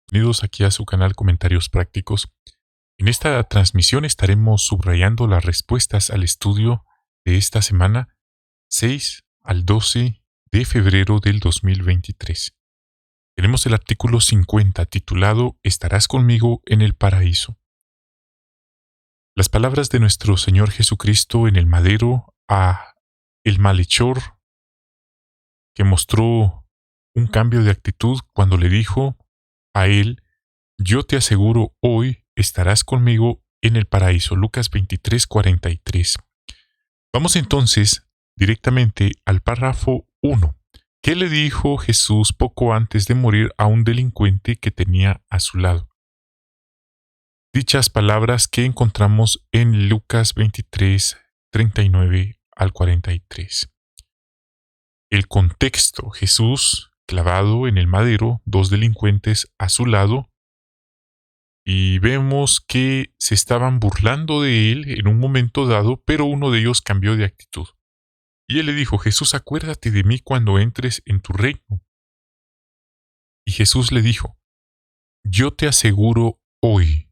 Bienvenidos aquí a su canal Comentarios Prácticos. En esta transmisión estaremos subrayando las respuestas al estudio de esta semana 6 al 12 de febrero del 2023. Tenemos el artículo 50 titulado ¿Estarás conmigo en el paraíso? Las palabras de nuestro Señor Jesucristo en el madero a el malhechor que mostró un cambio de actitud cuando le dijo a él: yo te aseguro, hoy estarás conmigo en el paraíso. Lucas 23:43. Vamos entonces directamente al párrafo 1. ¿Qué le dijo Jesús poco antes de morir a un delincuente que tenía a su lado? Dichas palabras que encontramos en Lucas 23:39 al 43. El contexto: Jesús clavado en el madero, dos delincuentes a su lado, y vemos que se estaban burlando de él en un momento dado, pero uno de ellos cambió de actitud. Y él le dijo: Jesús, acuérdate de mí cuando entres en tu reino. Y Jesús le dijo: yo te aseguro hoy,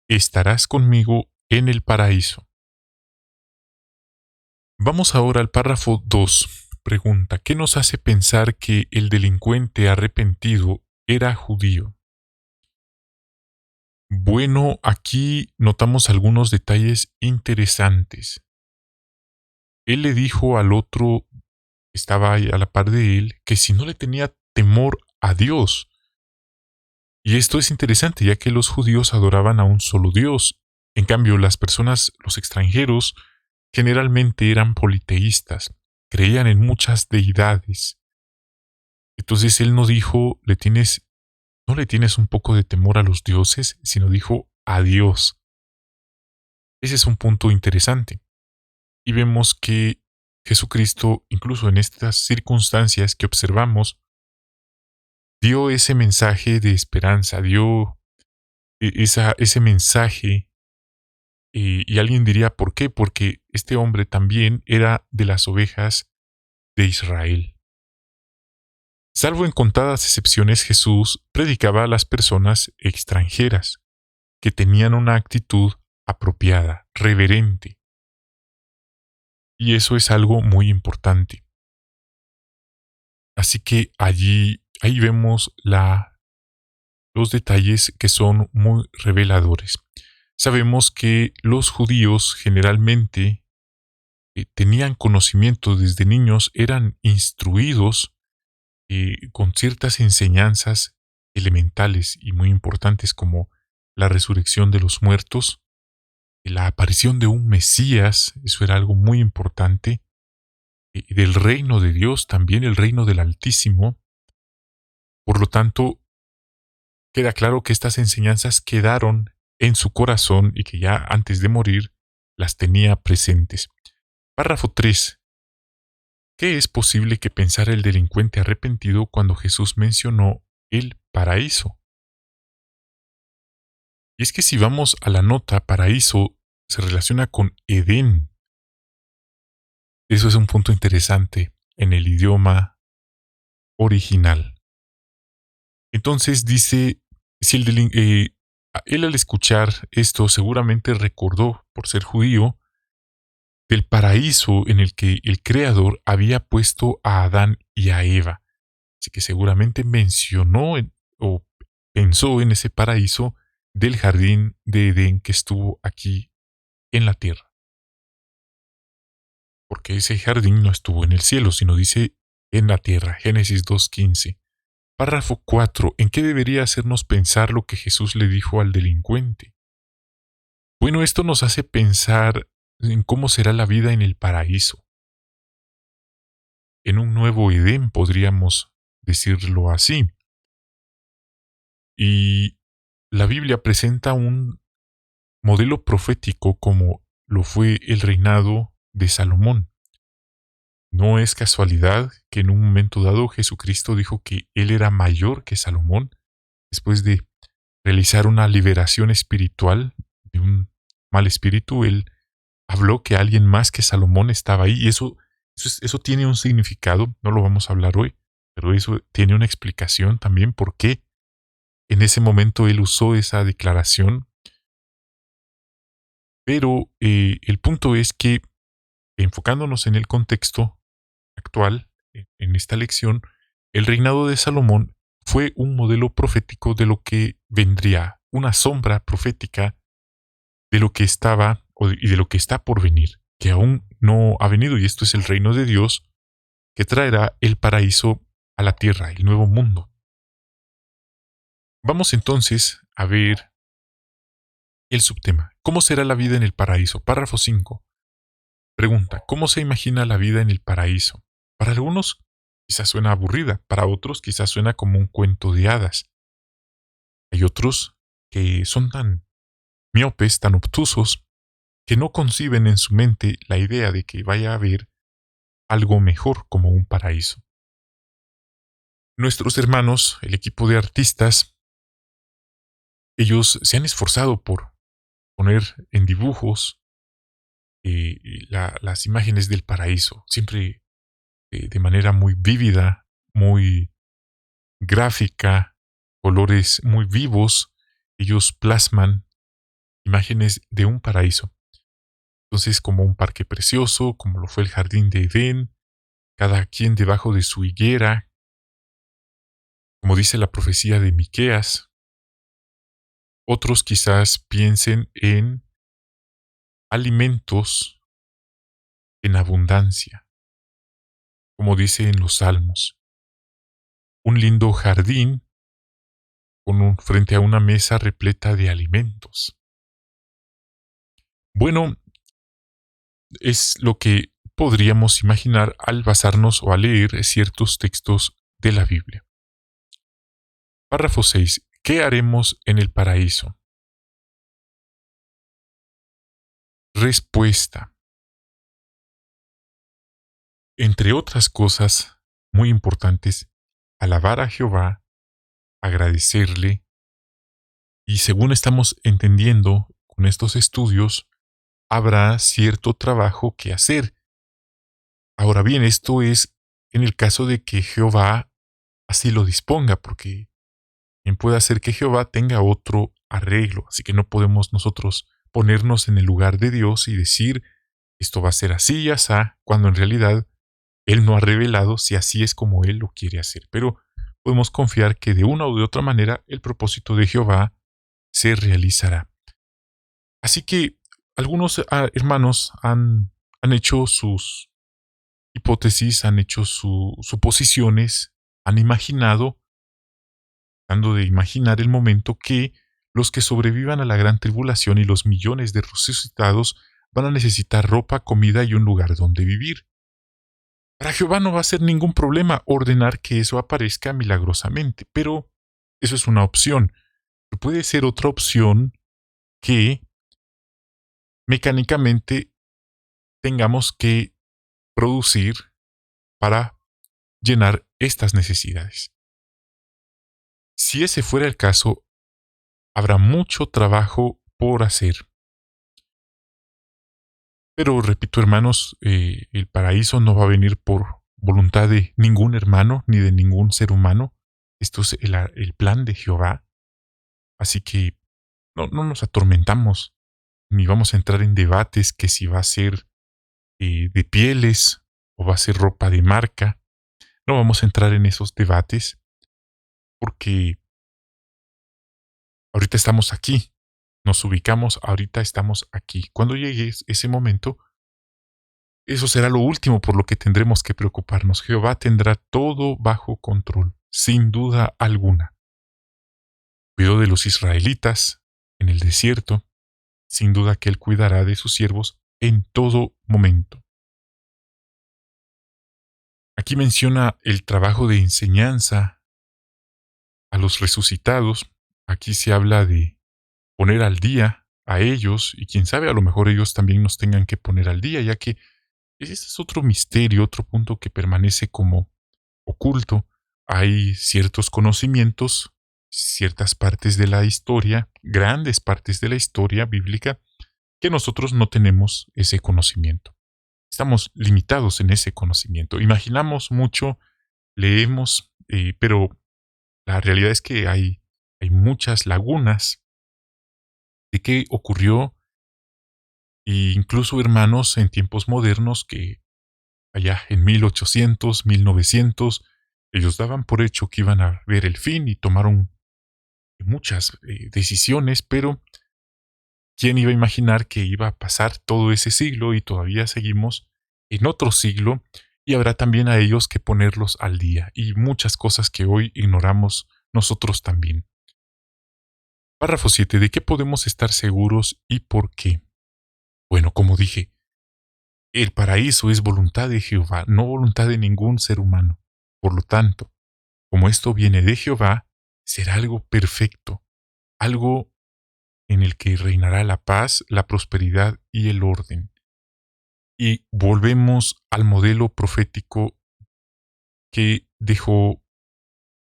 estarás conmigo en el paraíso. Vamos ahora al párrafo 2. Pregunta: ¿qué nos hace pensar que el delincuente arrepentido era judío? Bueno, aquí notamos algunos detalles interesantes. Él le dijo al otro, estaba ahí a la par de él, que si no le tenía temor a Dios. Y esto es interesante, ya que los judíos adoraban a un solo Dios. En cambio, las personas, los extranjeros, generalmente eran politeístas, creían en muchas deidades. Entonces él no dijo, no le tienes un poco de temor a los dioses, sino dijo a Dios. Ese es un punto interesante. Y vemos que Jesucristo, incluso en estas circunstancias que observamos, dio ese mensaje de esperanza, dio ese mensaje, y alguien diría, ¿por qué? Porque este hombre también era de las ovejas de Israel. Salvo en contadas excepciones, Jesús predicaba a las personas extranjeras, que tenían una actitud apropiada, reverente. Y eso es algo muy importante. Así que ahí vemos los detalles que son muy reveladores. Sabemos que los judíos generalmente tenían conocimiento desde niños, eran instruidos con ciertas enseñanzas elementales y muy importantes, como la resurrección de los muertos, la aparición de un Mesías, eso era algo muy importante, del reino de Dios, también el reino del Altísimo. Por lo tanto, queda claro que estas enseñanzas quedaron en su corazón y que ya antes de morir las tenía presentes. Párrafo 3. ¿Qué es posible que pensara el delincuente arrepentido cuando Jesús mencionó el paraíso? Y es que si vamos a la nota, paraíso se relaciona con Edén. Eso es un punto interesante en el idioma original. Entonces dice, si él al escuchar esto seguramente recordó, por ser judío, del paraíso en el que el Creador había puesto a Adán y a Eva. Así que seguramente mencionó o pensó en ese paraíso del jardín de Edén que estuvo aquí en la tierra. Porque ese jardín no estuvo en el cielo, sino dice en la tierra. Génesis 2:15. Párrafo 4. ¿En qué debería hacernos pensar lo que Jesús le dijo al delincuente? Bueno, esto nos hace pensar en cómo será la vida en el paraíso. En un nuevo Edén, podríamos decirlo así. Y la Biblia presenta un modelo profético como lo fue el reinado de Salomón. No es casualidad que en un momento dado Jesucristo dijo que él era mayor que Salomón, después de realizar una liberación espiritual de un mal espíritu. Él habló que alguien más que Salomón estaba ahí, y eso tiene un significado, no lo vamos a hablar hoy, Pero eso tiene una explicación también por qué en ese momento él usó esa declaración. Pero el punto es que, enfocándonos en el contexto actual, en esta lección, el reinado de Salomón fue un modelo profético de lo que vendría, una sombra profética de lo que estaba y de lo que está por venir, que aún no ha venido, y esto es el reino de Dios, que traerá el paraíso a la tierra, el nuevo mundo. Vamos entonces a ver el subtema. ¿Cómo será la vida en el paraíso? Párrafo 5. Pregunta, ¿cómo se imagina la vida en el paraíso? Para algunos quizás suena aburrida, para otros quizás suena como un cuento de hadas. Hay otros que son tan miopes, tan obtusos, que no conciben en su mente la idea de que vaya a haber algo mejor como un paraíso. Nuestros hermanos, el equipo de artistas, ellos se han esforzado por poner en dibujos las imágenes del paraíso, siempre de manera muy vívida, muy gráfica, colores muy vivos. Ellos plasman imágenes de un paraíso. Entonces, como un parque precioso, como lo fue el jardín de Edén, cada quien debajo de su higuera, como dice la profecía de Miqueas. Otros quizás piensen en alimentos en abundancia, como dice en los Salmos. Un lindo jardín frente a una mesa repleta de alimentos. Bueno, es lo que podríamos imaginar al basarnos o al leer ciertos textos de la Biblia. Párrafo 6. ¿Qué haremos en el paraíso? Respuesta. Entre otras cosas muy importantes, alabar a Jehová, agradecerle, y según estamos entendiendo con estos estudios, habrá cierto trabajo que hacer. Ahora bien, esto es en el caso de que Jehová así lo disponga, porque bien puede hacer que Jehová tenga otro arreglo, así que no podemos nosotros ponernos en el lugar de Dios y decir, esto va a ser así y así, cuando en realidad Él no ha revelado si así es como Él lo quiere hacer. Pero podemos confiar que de una u de otra manera el propósito de Jehová se realizará. Así que algunos hermanos han hecho sus hipótesis, han hecho sus suposiciones, han imaginado, tratando de imaginar el momento que los que sobrevivan a la gran tribulación y los millones de resucitados van a necesitar ropa, comida y un lugar donde vivir. Para Jehová no va a ser ningún problema ordenar que eso aparezca milagrosamente, pero eso es una opción. Puede ser otra opción que mecánicamente tengamos que producir para llenar estas necesidades. Si ese fuera el caso, habrá mucho trabajo por hacer. Pero repito, hermanos, el paraíso no va a venir por voluntad de ningún hermano ni de ningún ser humano. Esto es el plan de Jehová. Así que no nos atormentamos ni vamos a entrar en debates que si va a ser de pieles o va a ser ropa de marca. No vamos a entrar en esos debates porque ahorita estamos aquí. Nos ubicamos, ahorita estamos aquí. Cuando llegue ese momento, eso será lo último por lo que tendremos que preocuparnos. Jehová tendrá todo bajo control, sin duda alguna. Cuidó de los israelitas en el desierto, sin duda que Él cuidará de sus siervos en todo momento. Aquí menciona el trabajo de enseñanza a los resucitados. Aquí se habla de poner al día a ellos y quién sabe, a lo mejor ellos también nos tengan que poner al día, ya que ese es otro misterio, otro punto que permanece como oculto. Hay ciertos conocimientos, ciertas partes de la historia, grandes partes de la historia bíblica, que nosotros no tenemos ese conocimiento. Estamos limitados en ese conocimiento. Imaginamos mucho leemos, pero la realidad es que hay muchas lagunas de qué ocurrió, e incluso hermanos en tiempos modernos que allá en 1800, 1900, ellos daban por hecho que iban a ver el fin y tomaron muchas decisiones, pero ¿quién iba a imaginar que iba a pasar todo ese siglo y todavía seguimos en otro siglo y habrá también a ellos que ponerlos al día y muchas cosas que hoy ignoramos nosotros también? Párrafo 7. ¿De qué podemos estar seguros y por qué? Bueno, como dije, el paraíso es voluntad de Jehová, no voluntad de ningún ser humano. Por lo tanto, como esto viene de Jehová, será algo perfecto, algo en el que reinará la paz, la prosperidad y el orden. Y volvemos al modelo profético que dejó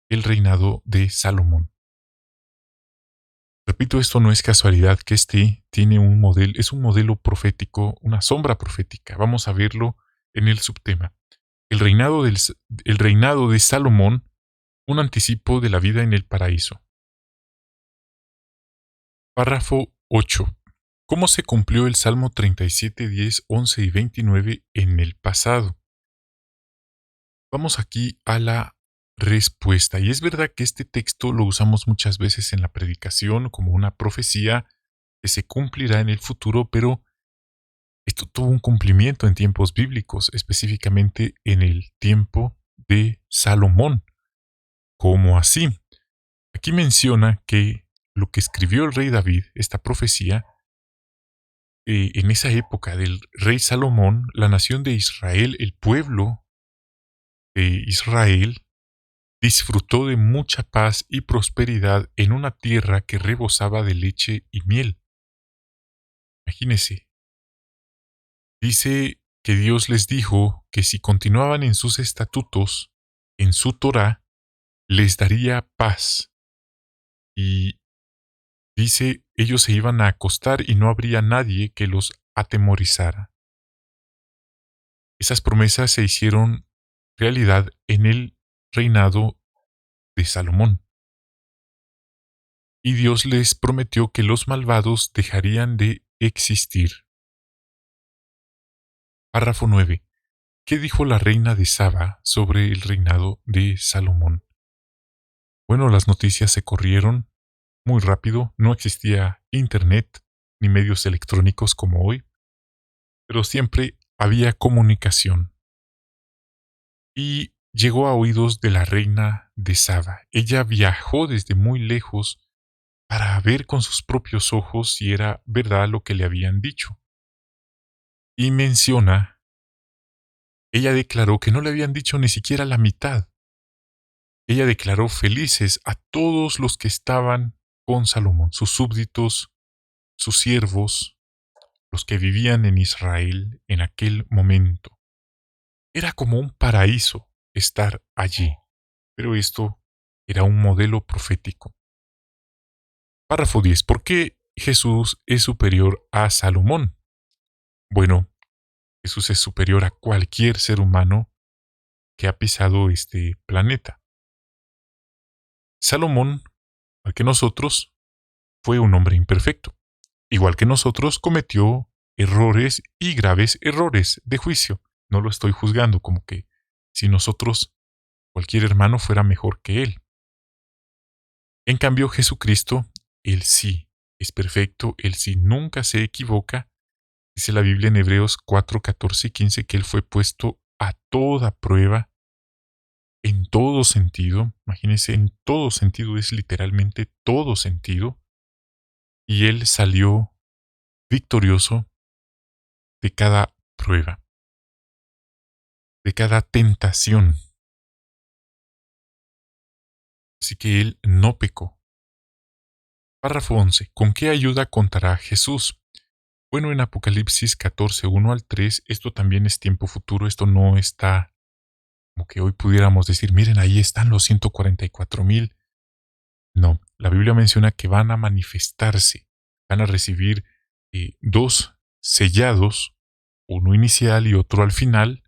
el reinado de Salomón. Repito, esto no es casualidad que tiene un modelo, es un modelo profético, una sombra profética. Vamos a verlo en el subtema. El reinado de Salomón, un anticipo de la vida en el paraíso. Párrafo 8. ¿Cómo se cumplió el Salmo 37, 10, 11 y 29 en el pasado? Vamos aquí a la respuesta. Y es verdad que este texto lo usamos muchas veces en la predicación como una profecía que se cumplirá en el futuro, pero esto tuvo un cumplimiento en tiempos bíblicos, específicamente en el tiempo de Salomón. ¿Cómo así? Aquí menciona que lo que escribió el rey David, esta profecía, en esa época del rey Salomón, la nación de Israel, el pueblo de Israel, disfrutó de mucha paz y prosperidad en una tierra que rebosaba de leche y miel. Imagínense, dice que Dios les dijo que si continuaban en sus estatutos, en su Torá, les daría paz. Y dice, ellos se iban a acostar y no habría nadie que los atemorizara. Esas promesas se hicieron realidad en el reinado de Salomón. Y Dios les prometió que los malvados dejarían de existir. Párrafo 9. ¿Qué dijo la reina de Saba sobre el reinado de Salomón? Bueno, las noticias se corrieron muy rápido, no existía internet ni medios electrónicos como hoy, pero siempre había comunicación. Y llegó a oídos de la reina de Saba. Ella viajó desde muy lejos para ver con sus propios ojos si era verdad lo que le habían dicho. Y menciona, ella declaró que no le habían dicho ni siquiera la mitad. Ella declaró felices a todos los que estaban con Salomón, sus súbditos, sus siervos, los que vivían en Israel en aquel momento. Era como un paraíso estar allí, pero esto era un modelo profético. Párrafo 10. ¿Por qué Jesús es superior a Salomón? Bueno, Jesús es superior a cualquier ser humano que ha pisado este planeta. Salomón, igual que nosotros, fue un hombre imperfecto. Igual que nosotros, cometió errores y graves errores de juicio. No lo estoy juzgando como que si nosotros, cualquier hermano, fuera mejor que él. En cambio, Jesucristo, él sí es perfecto, él sí nunca se equivoca. Dice la Biblia en Hebreos 4, 14 y 15 que él fue puesto a toda prueba, en todo sentido. Imagínense, en todo sentido, es literalmente todo sentido. Y él salió victorioso de cada prueba, de cada tentación. Así que él no pecó. Párrafo 11. ¿Con qué ayuda contará Jesús? Bueno, en Apocalipsis 14, 1 al 3, esto también es tiempo futuro, esto no está como que hoy pudiéramos decir, miren, ahí están los 144,000. No, la Biblia menciona que van a manifestarse, van a recibir dos sellados, uno inicial y otro al final,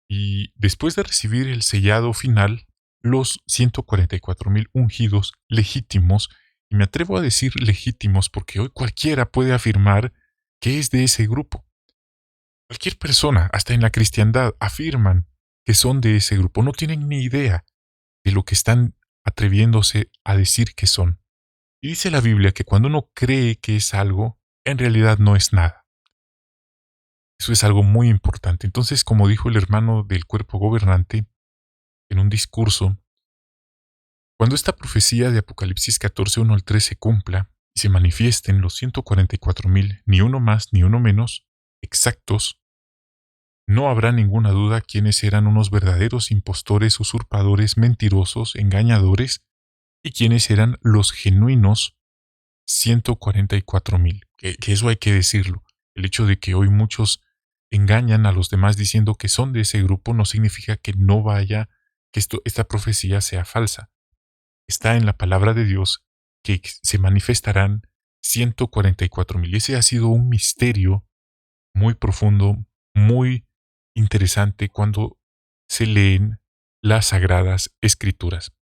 Y después de recibir el sellado final, los 144,000 ungidos legítimos, y me atrevo a decir legítimos porque hoy cualquiera puede afirmar que es de ese grupo. Cualquier persona, hasta en la cristiandad, afirman que son de ese grupo. No tienen ni idea de lo que están atreviéndose a decir que son. Y dice la Biblia que cuando uno cree que es algo, en realidad no es nada. Eso es algo muy importante. Entonces, como dijo el hermano del cuerpo gobernante en un discurso, cuando esta profecía de Apocalipsis 14, 1 al 3 se cumpla y se manifiesten los 144,000, ni uno más ni uno menos, exactos, no habrá ninguna duda quiénes eran unos verdaderos impostores, usurpadores, mentirosos, engañadores, y quiénes eran los genuinos 144,000. Que eso hay que decirlo. El hecho de que hoy muchos engañan a los demás diciendo que son de ese grupo no significa que no vaya, que esta profecía sea falsa. Está en la palabra de Dios que se manifestarán 144,000. Y ese ha sido un misterio muy profundo, muy interesante cuando se leen las sagradas escrituras.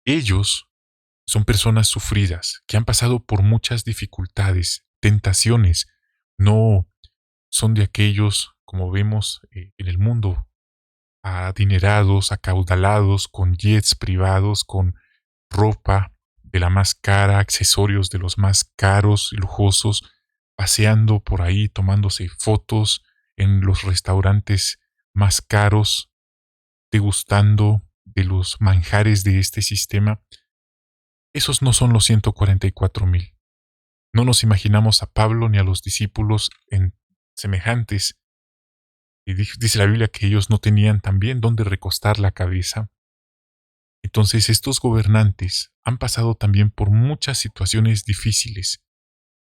Ellos son personas sufridas, que han pasado por muchas dificultades, tentaciones. No son de aquellos, como vemos en el mundo, adinerados, acaudalados, con jets privados, con ropa de la más cara, accesorios de los más caros y lujosos, paseando por ahí, tomándose fotos en los restaurantes más caros, degustando de los manjares de este sistema. Esos no son los 144,000. No nos imaginamos a Pablo ni a los discípulos en semejantes. Y dice la Biblia que ellos no tenían también dónde recostar la cabeza. Entonces estos gobernantes han pasado también por muchas situaciones difíciles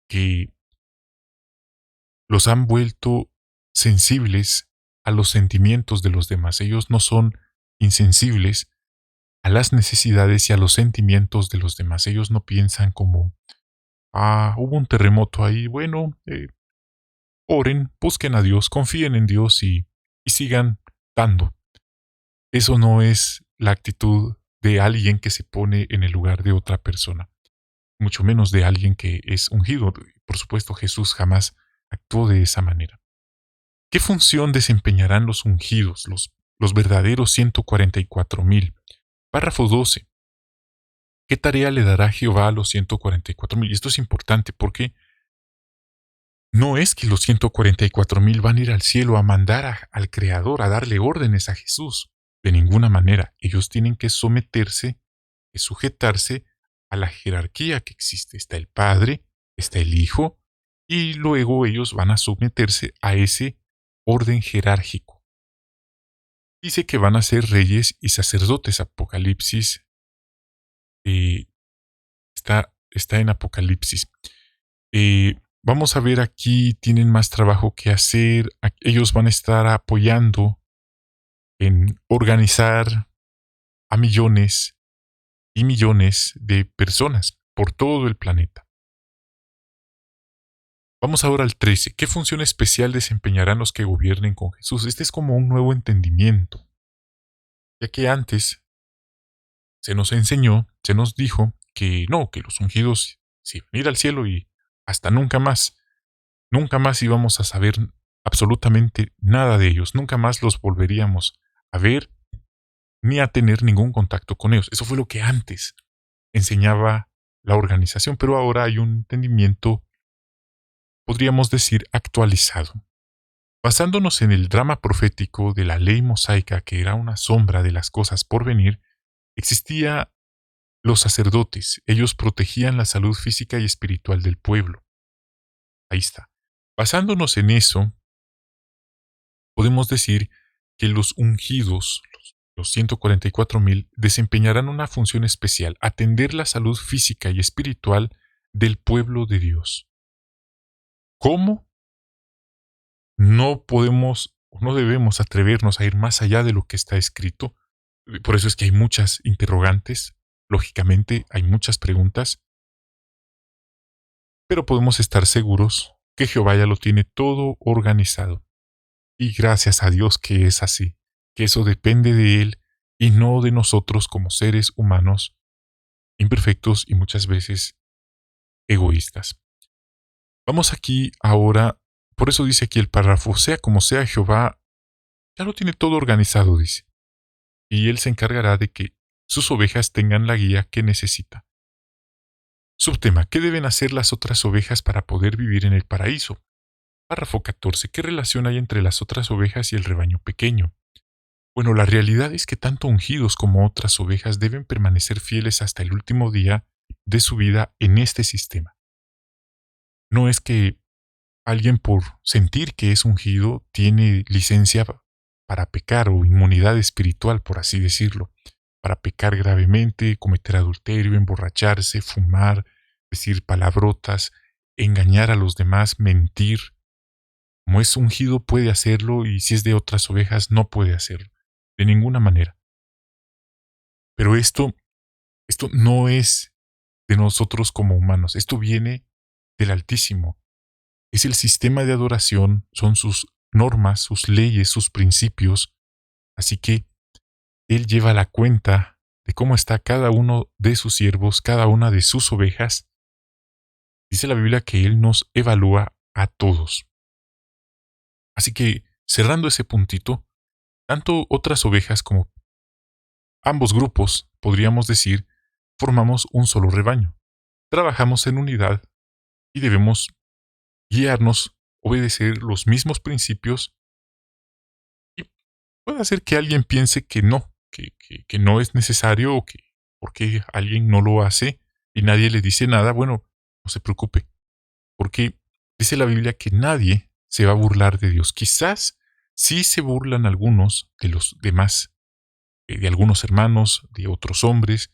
que los han vuelto sensibles a los sentimientos de los demás. Ellos no son insensibles a las necesidades y a los sentimientos de los demás. Ellos no piensan como, hubo un terremoto ahí, bueno, oren, busquen a Dios, confíen en Dios y sigan dando. Eso no es la actitud de alguien que se pone en el lugar de otra persona, mucho menos de alguien que es ungido. Por supuesto, Jesús jamás actuó de esa manera. ¿Qué función desempeñarán los ungidos, los verdaderos 144,000? Párrafo 12. ¿Qué tarea le dará Jehová a los 144,000? Y esto es importante porque no es que los 144,000 van a ir al cielo a mandar al Creador, a darle órdenes a Jesús. De ninguna manera. Ellos tienen que someterse, que sujetarse a la jerarquía que existe. Está el Padre, está el Hijo, y luego ellos van a someterse a ese orden jerárquico. Dice que van a ser reyes y sacerdotes. Apocalipsis está en Apocalipsis. Vamos a ver aquí, tienen más trabajo que hacer. Ellos van a estar apoyando en organizar a millones y millones de personas por todo el planeta. Vamos ahora al 13. ¿Qué función especial desempeñarán los que gobiernen con Jesús? Este es como un nuevo entendimiento, ya que antes se nos enseñó, se nos dijo que no, que los ungidos se iban a ir al cielo y hasta nunca más íbamos a saber absolutamente nada de ellos, nunca más los volveríamos a ver ni a tener ningún contacto con ellos. Eso fue lo que antes enseñaba la organización, pero ahora hay un entendimiento, podríamos decir, actualizado. Basándonos en el drama profético de la ley mosaica, que era una sombra de las cosas por venir, existía los sacerdotes. Ellos protegían la salud física y espiritual del pueblo. Ahí está. Basándonos en eso, podemos decir que los ungidos, los 144,000, desempeñarán una función especial: atender la salud física y espiritual del pueblo de Dios. ¿Cómo? No podemos o no debemos atrevernos a ir más allá de lo que está escrito. Por eso es que hay muchas interrogantes, lógicamente hay muchas preguntas, pero podemos estar seguros que Jehová ya lo tiene todo organizado. Y gracias a Dios que es así. que eso depende de Él y no de nosotros como seres humanos, imperfectos y muchas veces egoístas. Vamos aquí ahora, por eso dice aquí el párrafo, sea como sea, Jehová ya lo tiene todo organizado, dice, y Él se encargará de que sus ovejas tengan la guía que necesita. Subtema, ¿qué deben hacer las otras ovejas para poder vivir en el paraíso? Párrafo 14. ¿Qué relación hay entre las otras ovejas y el rebaño pequeño? Bueno, la realidad es que tanto ungidos como otras ovejas deben permanecer fieles hasta el último día de su vida en este sistema. No es que alguien por sentir que es ungido tiene licencia para pecar o inmunidad espiritual, por así decirlo, para pecar gravemente, cometer adulterio, emborracharse, fumar, decir palabrotas, engañar a los demás, mentir. Como es ungido puede hacerlo y si es de otras ovejas no puede hacerlo, de ninguna manera. Pero esto no es de nosotros como humanos, esto viene del Altísimo. Es el sistema de adoración, son sus normas, sus leyes, sus principios. Así que Él lleva la cuenta de cómo está cada uno de sus siervos, cada una de sus ovejas. Dice la Biblia que Él nos evalúa a todos. Así que, cerrando ese puntito, tanto otras ovejas como ambos grupos, podríamos decir, formamos un solo rebaño. Trabajamos en unidad y debemos guiarnos, obedecer los mismos principios. Y puede hacer que alguien piense que no, que no es necesario o que porque alguien no lo hace y nadie le dice nada. Bueno, no se preocupe, porque dice la Biblia que nadie se va a burlar de Dios. Quizás sí se burlan algunos de los demás, de algunos hermanos, de otros hombres,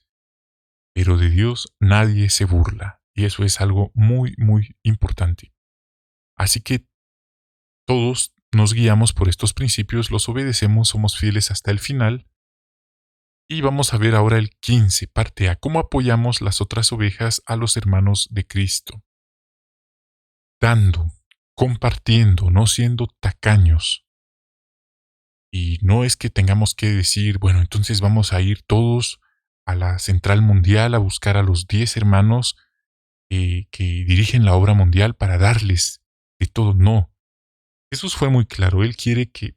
pero de Dios nadie se burla. Y eso es algo muy, muy importante. Así que todos nos guiamos por estos principios, los obedecemos, somos fieles hasta el final. Y vamos a ver ahora el 15, parte A, cómo apoyamos las otras ovejas a los hermanos de Cristo. Dando, compartiendo, no siendo tacaños. Y no es que tengamos que decir, bueno, entonces vamos a ir todos a la central mundial a buscar a los 10 hermanos que dirigen la obra mundial para darles de todo. No. Jesús fue muy claro. Él quiere que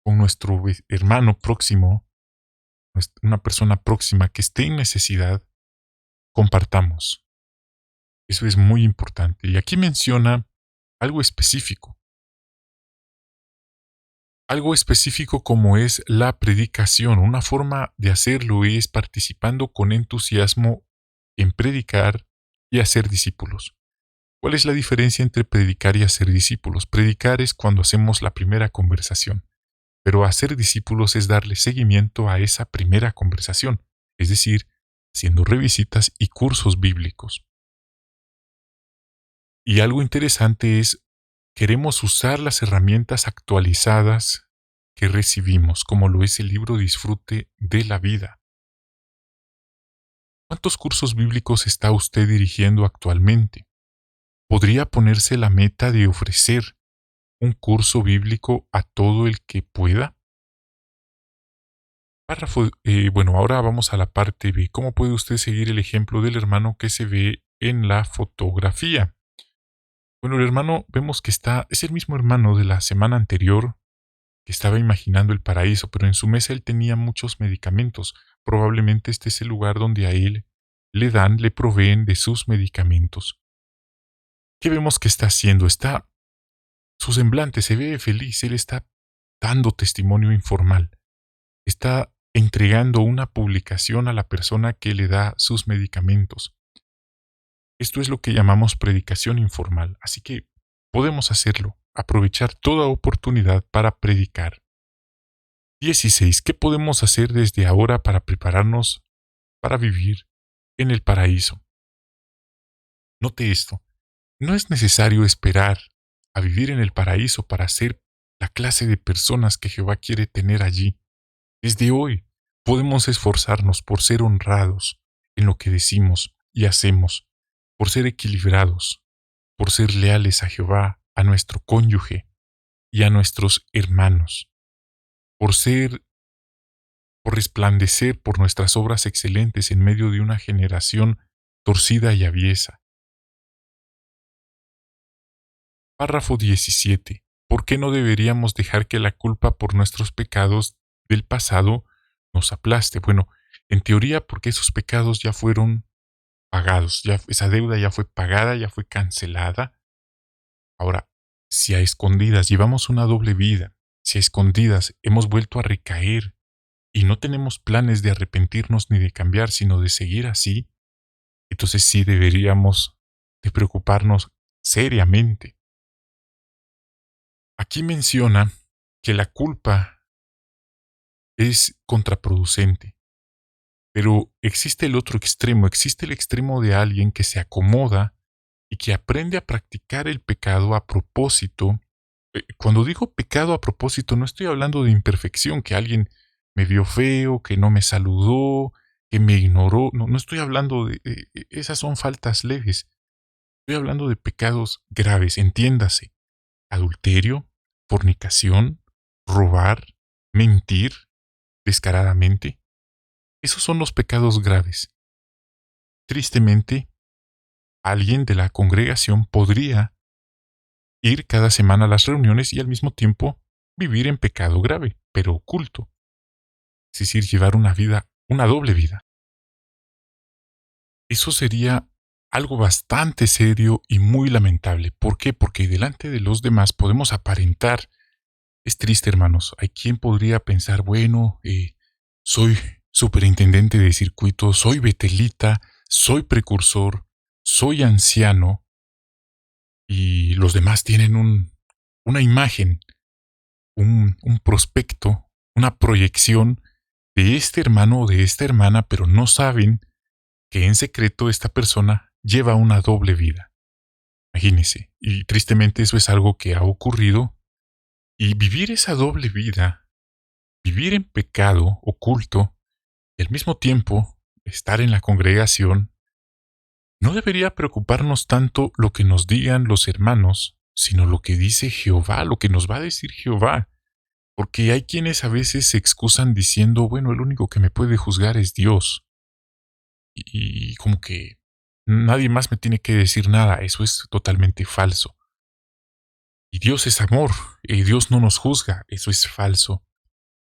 con nuestro hermano próximo, una persona próxima que esté en necesidad, compartamos. Eso es muy importante. Y aquí menciona algo específico. Algo específico como es la predicación. Una forma de hacerlo es participando con entusiasmo en predicar y hacer discípulos. ¿Cuál es la diferencia entre predicar y hacer discípulos? Predicar es cuando hacemos la primera conversación, pero hacer discípulos es darle seguimiento a esa primera conversación, es decir, haciendo revisitas y cursos bíblicos. Y algo interesante es, queremos usar las herramientas actualizadas que recibimos, como lo es el libro Disfrute de la Vida. ¿Cuántos cursos bíblicos está usted dirigiendo actualmente? ¿Podría ponerse la meta de ofrecer un curso bíblico a todo el que pueda? Bueno, ahora vamos a la parte B. ¿Cómo puede usted seguir el ejemplo del hermano que se ve en la fotografía? Bueno, el hermano vemos que es el mismo hermano de la semana anterior que estaba imaginando el paraíso, pero en su mesa él tenía muchos medicamentos. Probablemente este es el lugar donde a él le proveen de sus medicamentos. ¿Qué vemos que está haciendo? Su semblante se ve feliz, él está dando testimonio informal. Está entregando una publicación a la persona que le da sus medicamentos. Esto es lo que llamamos predicación informal, así que podemos hacerlo, aprovechar toda oportunidad para predicar. 16. ¿Qué podemos hacer desde ahora para prepararnos para vivir en el paraíso? Note esto, no es necesario esperar a vivir en el paraíso para ser la clase de personas que Jehová quiere tener allí. Desde hoy podemos esforzarnos por ser honrados en lo que decimos y hacemos, por ser equilibrados, por ser leales a Jehová, a nuestro cónyuge y a nuestros hermanos, por ser por resplandecer por nuestras obras excelentes en medio de una generación torcida y aviesa. Párrafo 17. ¿Por qué no deberíamos dejar que la culpa por nuestros pecados del pasado nos aplaste? Bueno, en teoría porque esos pecados ya fueron pagados, ya esa deuda ya fue pagada, ya fue cancelada. Ahora, si a escondidas llevamos una doble vida, si a escondidas hemos vuelto a recaer y no tenemos planes de arrepentirnos ni de cambiar, sino de seguir así, entonces sí deberíamos de preocuparnos seriamente. Aquí menciona que la culpa es contraproducente, pero existe el otro extremo, existe el extremo de alguien que se acomoda y que aprende a practicar el pecado a propósito. Cuando digo pecado a propósito, no estoy hablando de imperfección, que alguien me vio feo, que no me saludó, que me ignoró. No, no estoy hablando de esas son faltas leves. Estoy hablando de pecados graves, entiéndase. Adulterio, fornicación, robar, mentir descaradamente. Esos son los pecados graves. Tristemente, alguien de la congregación podría ir cada semana a las reuniones y al mismo tiempo vivir en pecado grave, pero oculto. Es decir, llevar una doble vida. Eso sería algo bastante serio y muy lamentable. ¿Por qué? Porque delante de los demás podemos aparentar. Es triste, hermanos. Hay quien podría pensar, bueno, soy superintendente de circuito, soy betelita, soy precursor, soy anciano, y los demás tienen una imagen, un prospecto, una proyección de este hermano o de esta hermana, pero no saben que en secreto esta persona lleva una doble vida. Imagínense, y tristemente eso es algo que ha ocurrido, y vivir esa doble vida, vivir en pecado oculto, y al mismo tiempo estar en la congregación, no debería preocuparnos tanto lo que nos digan los hermanos, sino lo que dice Jehová, lo que nos va a decir Jehová. Porque hay quienes a veces se excusan diciendo, bueno, el único que me puede juzgar es Dios. Y como que nadie más me tiene que decir nada. Eso es totalmente falso. Y Dios es amor, y Dios no nos juzga. Eso es falso.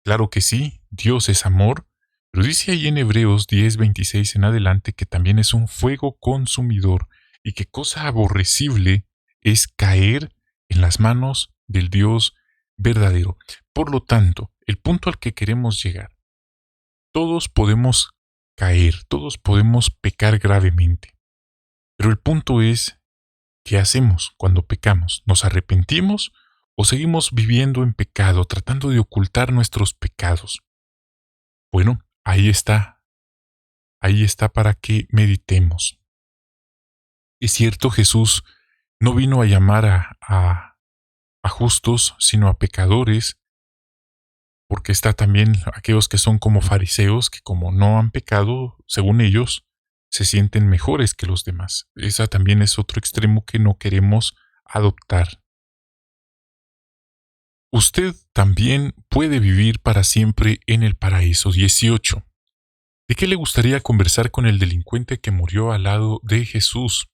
Claro que sí, Dios es amor, pero dice ahí en Hebreos 10:26 en adelante que también es un fuego consumidor y que cosa aborrecible es caer en las manos del Dios verdadero. Por lo tanto, el punto al que queremos llegar, todos podemos caer, todos podemos pecar gravemente, pero el punto es, ¿qué hacemos cuando pecamos? ¿Nos arrepentimos o seguimos viviendo en pecado, tratando de ocultar nuestros pecados? Bueno, ahí está para que meditemos. Es cierto, Jesús no vino a llamar a justos, sino a pecadores, porque está también aquellos que son como fariseos, que como no han pecado, según ellos, se sienten mejores que los demás. Esa también es otro extremo que no queremos adoptar. Usted también puede vivir para siempre en el paraíso. 18. ¿De qué le gustaría conversar con el delincuente que murió al lado de Jesús?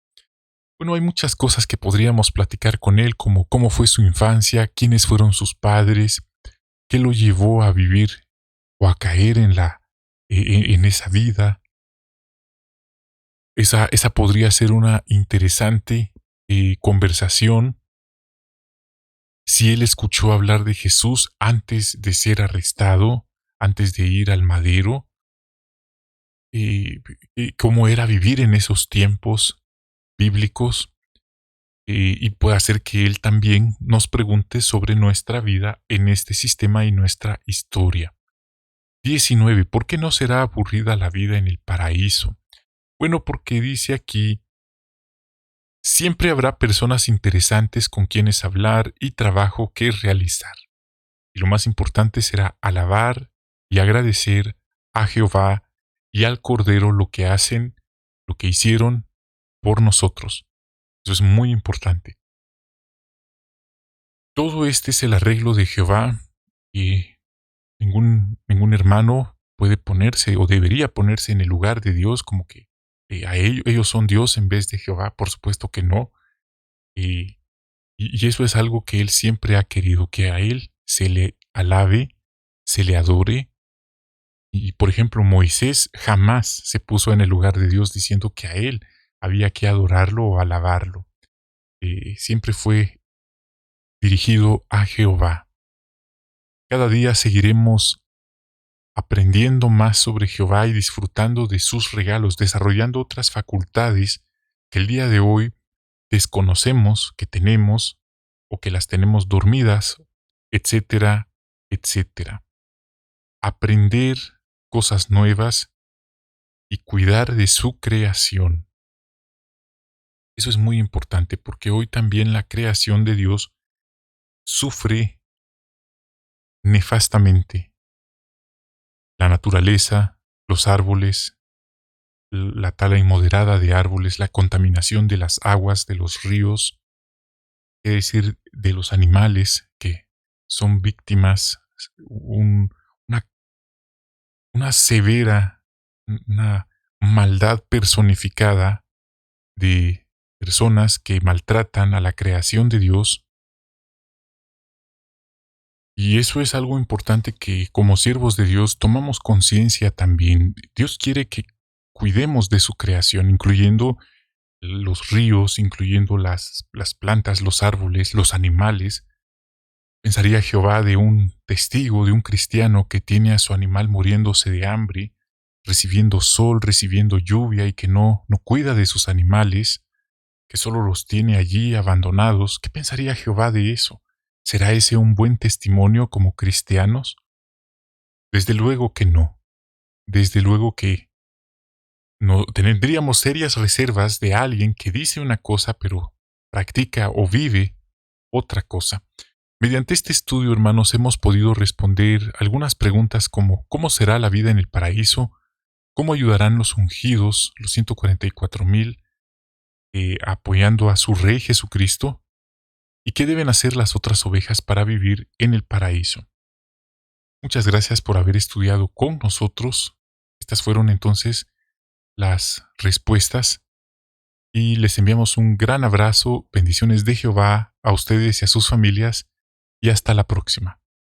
Bueno, hay muchas cosas que podríamos platicar con él, como cómo fue su infancia, quiénes fueron sus padres, qué lo llevó a vivir o a caer en esa vida. Esa podría ser una interesante conversación. Si él escuchó hablar de Jesús antes de ser arrestado, antes de ir al madero, cómo era vivir en esos tiempos bíblicos, y puede hacer que él también nos pregunte sobre nuestra vida en este sistema y nuestra historia. 19. ¿Por qué no será aburrida la vida en el paraíso? Bueno, porque dice aquí, siempre habrá personas interesantes con quienes hablar y trabajo que realizar. Y lo más importante será alabar y agradecer a Jehová y al Cordero lo que hacen, lo que hicieron por nosotros. Eso es muy importante. Todo este es el arreglo de Jehová y ningún hermano puede ponerse o debería ponerse en el lugar de Dios, como que ellos son Dios en vez de Jehová. Por supuesto que no. Y, y eso es algo que Él siempre ha querido, que a Él se le alabe, se le adore. Y por ejemplo, Moisés jamás se puso en el lugar de Dios diciendo que a Él había que adorarlo o alabarlo. Siempre fue dirigido a Jehová. Cada día seguiremos aprendiendo más sobre Jehová y disfrutando de sus regalos, desarrollando otras facultades que el día de hoy desconocemos que tenemos o que las tenemos dormidas, etcétera, etcétera. Aprender cosas nuevas y cuidar de su creación. Eso es muy importante porque hoy también la creación de Dios sufre nefastamente. La naturaleza, los árboles, la tala inmoderada de árboles, la contaminación de las aguas, de los ríos, es decir, de los animales que son víctimas, un- una, una severa, una maldad personificada de personas que maltratan a la creación de Dios. Y eso es algo importante que como siervos de Dios tomamos conciencia también. Dios quiere que cuidemos de su creación, incluyendo los ríos, incluyendo las plantas, los árboles, los animales. Pensaría Jehová de un testigo, de un cristiano que tiene a su animal muriéndose de hambre, recibiendo sol, recibiendo lluvia y que no cuida de sus animales, que solo los tiene allí abandonados. ¿Qué pensaría Jehová de eso? ¿Será ese un buen testimonio como cristianos? Desde luego que no. Desde luego que no tendríamos serias reservas de alguien que dice una cosa pero practica o vive otra cosa. Mediante este estudio, hermanos, hemos podido responder algunas preguntas como ¿cómo será la vida en el paraíso? ¿Cómo ayudarán los ungidos, los 144,000, apoyando a su Rey Jesucristo? ¿Y qué deben hacer las otras ovejas para vivir en el paraíso? Muchas gracias por haber estudiado con nosotros. Estas fueron entonces las respuestas y les enviamos un gran abrazo, bendiciones de Jehová a ustedes y a sus familias y hasta la próxima.